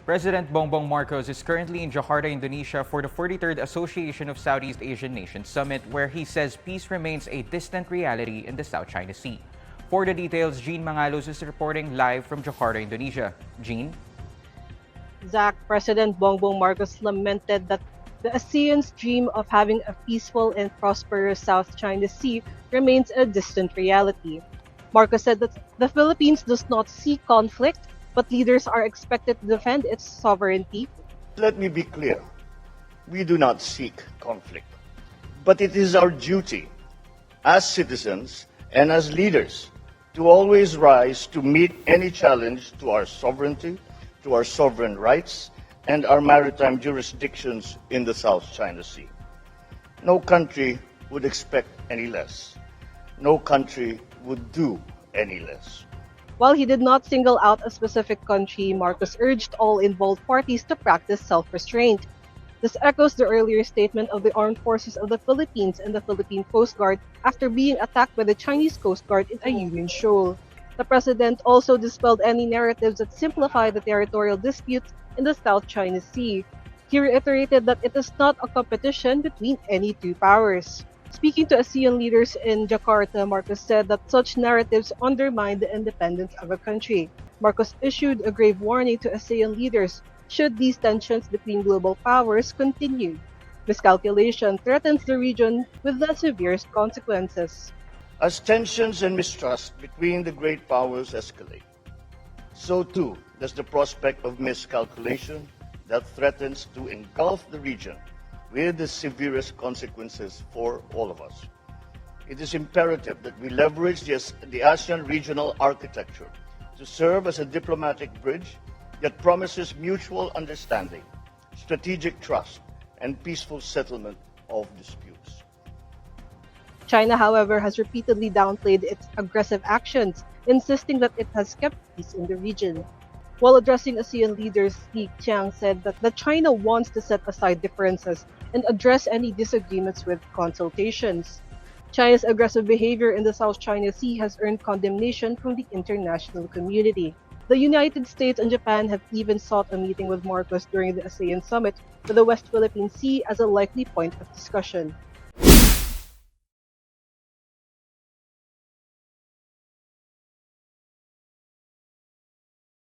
President Bongbong Marcos is currently in Jakarta, Indonesia for the 43rd Association of Southeast Asian Nations Summit, where he says peace remains a distant reality in the South China Sea. For the details, Jean Mangalos is reporting live from Jakarta, Indonesia. Jean? Zach, President Bongbong Marcos lamented that the ASEAN's dream of having a peaceful and prosperous South China Sea remains a distant reality. Marcos said that the Philippines does not seek conflict, but leaders are expected to defend its sovereignty. Let me be clear. We do not seek conflict, but it is our duty as citizens and as leaders to always rise to meet any challenge to our sovereignty, to our sovereign rights, and our maritime jurisdictions in the South China Sea. No country would expect any less. No country would do any less. While he did not single out a specific country, Marcos urged all involved parties to practice self-restraint. This echoes the earlier statement of the Armed Forces of the Philippines and the Philippine Coast Guard after being attacked by the Chinese Coast Guard in Ayungin Shoal. The president also dispelled any narratives that simplify the territorial disputes in the South China Sea. He reiterated that it is not a competition between any two powers. Speaking to ASEAN leaders in Jakarta, Marcos said that such narratives undermine the independence of a country. Marcos issued a grave warning to ASEAN leaders should these tensions between global powers continue. Miscalculation threatens the region with the severest consequences. As tensions and mistrust between the great powers escalate, so too does the prospect of miscalculation that threatens to engulf the region with the severest consequences for all of us. It is imperative that we leverage the ASEAN regional architecture to serve as a diplomatic bridge that promises mutual understanding, strategic trust, and peaceful settlement of disputes. China, however, has repeatedly downplayed its aggressive actions, insisting that it has kept peace in the region. While addressing ASEAN leaders, Li Qiang said that China wants to set aside differences and address any disagreements with consultations. China's aggressive behavior in the South China Sea has earned condemnation from the international community. The United States and Japan have even sought a meeting with Marcos during the ASEAN summit, with the West Philippine Sea as a likely point of discussion.